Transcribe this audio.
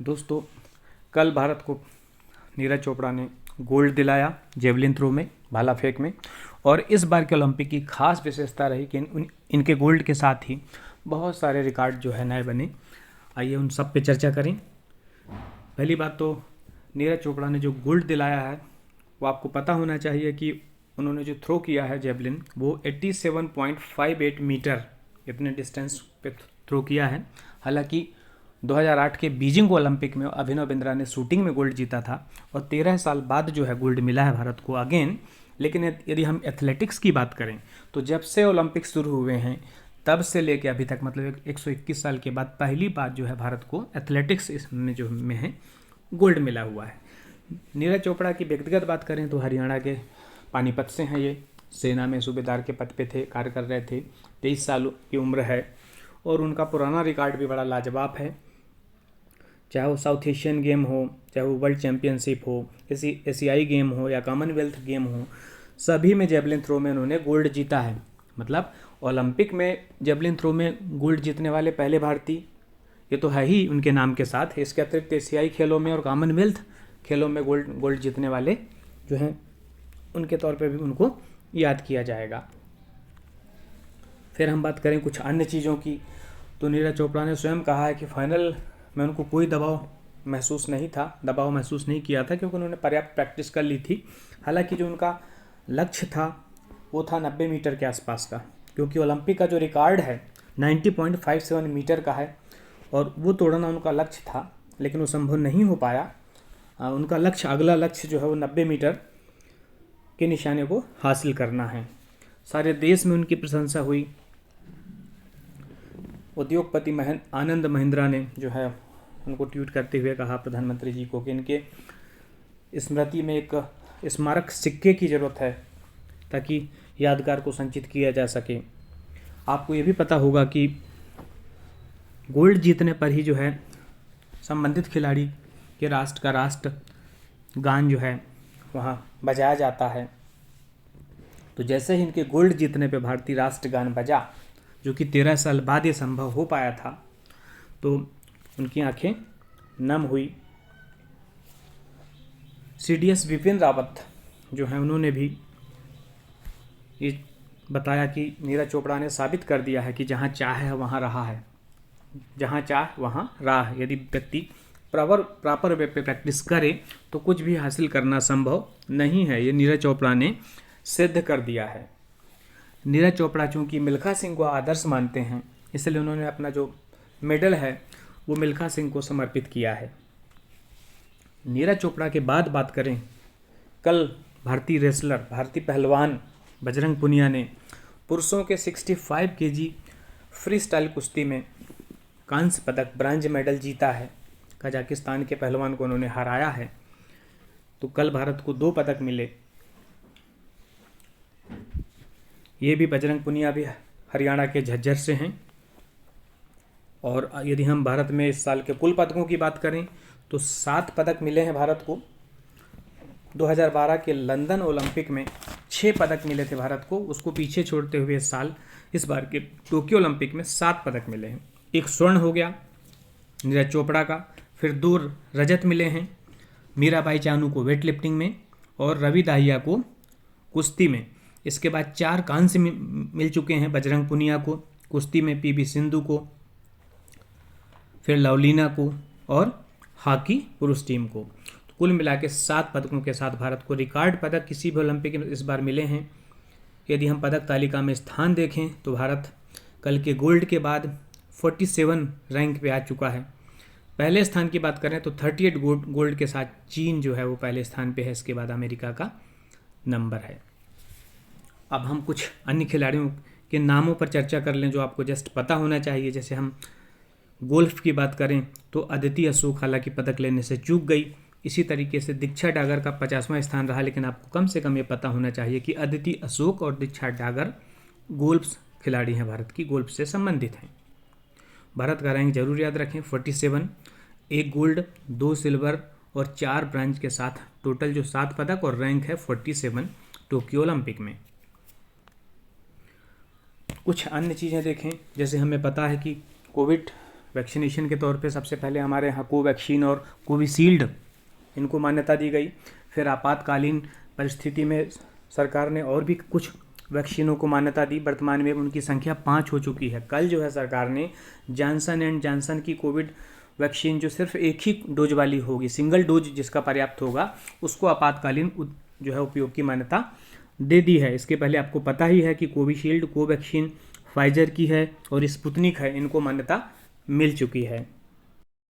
दोस्तों, कल भारत को नीरज चोपड़ा ने गोल्ड दिलाया जेवलिन थ्रो में, भाला फेंक में। और इस बार के ओलंपिक की खास विशेषता रही कि इनके गोल्ड के साथ ही बहुत सारे रिकॉर्ड जो है नए बने। आइए उन सब पे चर्चा करें। पहली बात तो नीरज चोपड़ा ने जो गोल्ड दिलाया है वो आपको पता होना चाहिए कि उन्होंने जो थ्रो किया है जेवलिन वो 87.58 मीटर इतने डिस्टेंस पे थ्रो किया है। हालांकि 2008 के बीजिंग ओलंपिक में अभिनव बिंद्रा ने शूटिंग में गोल्ड जीता था और 13 साल बाद जो है गोल्ड मिला है भारत को अगेन। लेकिन यदि हम एथलेटिक्स की बात करें तो जब से ओलंपिक्स शुरू हुए हैं तब से लेके अभी तक मतलब 121 साल के बाद पहली बार जो है भारत को एथलेटिक्स इसमें जो में है गोल्ड मिला हुआ है। नीरज चोपड़ा की व्यक्तिगत बात करें तो हरियाणा के पानीपत से हैं। ये सेना में सूबेदार के पद पे थे, कार्य कर रहे थे। 23 साल की उम्र है और उनका पुराना रिकॉर्ड भी बड़ा लाजवाब है। चाहे वो साउथ एशियन गेम हो, चाहे वो वर्ल्ड चैम्पियनशिप हो, एशियाई गेम हो या कॉमनवेल्थ गेम हो, सभी में जेवलिन थ्रो में उन्होंने गोल्ड जीता है। मतलब ओलंपिक में जेवलिन थ्रो में गोल्ड जीतने वाले पहले भारतीय ये तो है ही उनके नाम के साथ। इसके अतिरिक्त एशियाई खेलों में और कॉमनवेल्थ खेलों में गोल्ड जीतने वाले जो हैं उनके तौर पे भी उनको याद किया जाएगा। फिर हम बात करें कुछ अन्य चीज़ों की तो नीरज चोपड़ा ने स्वयं कहा है कि फाइनल में उनको कोई दबाव महसूस नहीं किया था क्योंकि उन्होंने पर्याप्त प्रैक्टिस कर ली थी। हालांकि जो उनका लक्ष्य था वो था 90 मीटर के आसपास का, क्योंकि ओलंपिक का जो रिकॉर्ड है 90.57 मीटर का है और वो तोड़ना उनका लक्ष्य था, लेकिन वो संभव नहीं हो पाया। उनका अगला लक्ष्य जो है वो 90 मीटर के निशाने को हासिल करना है। सारे देश में उनकी प्रशंसा हुई। उद्योगपति आनंद महिंद्रा ने जो है उनको ट्वीट करते हुए कहा प्रधानमंत्री जी को कि इनके स्मृति में एक स्मारक सिक्के की ज़रूरत है ताकि यादगार को संचित किया जा सके। आपको ये भी पता होगा कि गोल्ड जीतने पर ही जो है संबंधित खिलाड़ी के राष्ट्र का राष्ट्र गान जो है वहाँ बजाया जाता है। तो जैसे ही इनके गोल्ड जीतने पे भारतीय राष्ट्रगान बजा, जो कि 13 साल बाद ये संभव हो पाया था, तो उनकी आंखें नम हुई। CDS विपिन रावत जो है उन्होंने भी ये बताया कि नीरज चोपड़ा ने साबित कर दिया है कि जहाँ चाह है वहाँ रहा है, जहाँ चाह वहाँ राह। यदि व्यक्ति प्रॉपर वे पे प्रैक्टिस करे तो कुछ भी हासिल करना संभव नहीं है। ये नीरज चोपड़ा ने सिद्ध कर दिया है। नीरज चोपड़ा चूँकि मिल्खा सिंह को आदर्श मानते हैं इसलिए उन्होंने अपना जो मेडल है वो मिल्खा सिंह को समर्पित किया है। नीरज चोपड़ा के बाद बात करें, कल भारतीय पहलवान बजरंग पुनिया ने पुरुषों के 65 केजी फ्री स्टाइल कुश्ती में कांस्य पदक ब्रांज मेडल जीता है। कजाकिस्तान के पहलवान को उन्होंने हराया है। तो कल भारत को 2 पदक मिले। ये भी बजरंग पुनिया भी हरियाणा के झज्जर से हैं। और यदि हम भारत में इस साल के कुल पदकों की बात करें तो 7 पदक मिले हैं भारत को। 2012 के लंदन ओलंपिक में 6 पदक मिले थे भारत को, उसको पीछे छोड़ते हुए इस बार के टोक्यो ओलंपिक में 7 पदक मिले हैं। 1 स्वर्ण हो गया नीरज चोपड़ा का, फिर 2 रजत मिले हैं मीराबाई चानू को वेट लिफ्टिंग में और रवि दाहिया को कुश्ती में। इसके बाद 4 कांस्य मिल चुके हैं बजरंग पुनिया को कुश्ती में, PV सिंधु को, फिर लवलीना को और हॉकी पुरुष टीम को। तो कुल मिला के 7 पदकों के साथ भारत को रिकॉर्ड पदक किसी भी ओलंपिक में इस बार मिले हैं। यदि हम पदक तालिका में स्थान देखें तो भारत कल के गोल्ड के बाद 47 रैंक पे आ चुका है। पहले स्थान की बात करें तो 38 गोल्ड के साथ चीन जो है वो पहले स्थान पे है। इसके बाद अमेरिका का नंबर है। अब हम कुछ अन्य खिलाड़ियों के नामों पर चर्चा कर लें जो आपको जस्ट पता होना चाहिए। जैसे हम गोल्फ की बात करें तो अदिति अशोक हालांकि पदक लेने से चूक गई। इसी तरीके से दीक्षा डागर का 50वां स्थान रहा, लेकिन आपको कम से कम ये पता होना चाहिए कि अदिति अशोक और दीक्षा डागर गोल्फ खिलाड़ी हैं, भारत की गोल्फ से संबंधित हैं। भारत का रैंक जरूर याद रखें 47, 1 गोल्ड 2 सिल्वर और 4 ब्रांज के साथ टोटल जो 7 पदक और रैंक है 47 टोक्यो ओलंपिक में। कुछ अन्य चीज़ें देखें, जैसे हमें पता है कि कोविड वैक्सीनेशन के तौर पे सबसे पहले हमारे यहाँ कोवैक्सीन और कोविशील्ड इनको मान्यता दी गई। फिर आपातकालीन परिस्थिति में सरकार ने और भी कुछ वैक्सीनों को मान्यता दी। वर्तमान में उनकी संख्या 5 हो चुकी है। कल जो है सरकार ने जॉनसन एंड जॉनसन की कोविड वैक्सीन जो सिर्फ एक ही डोज वाली होगी, सिंगल डोज जिसका पर्याप्त होगा, उसको आपातकालीन जो है उपयोग की मान्यता दे दी है। इसके पहले आपको पता ही है कि कोविशील्ड, कोवैक्सीन फाइजर की है और स्पुतनिक है, इनको मान्यता मिल चुकी है।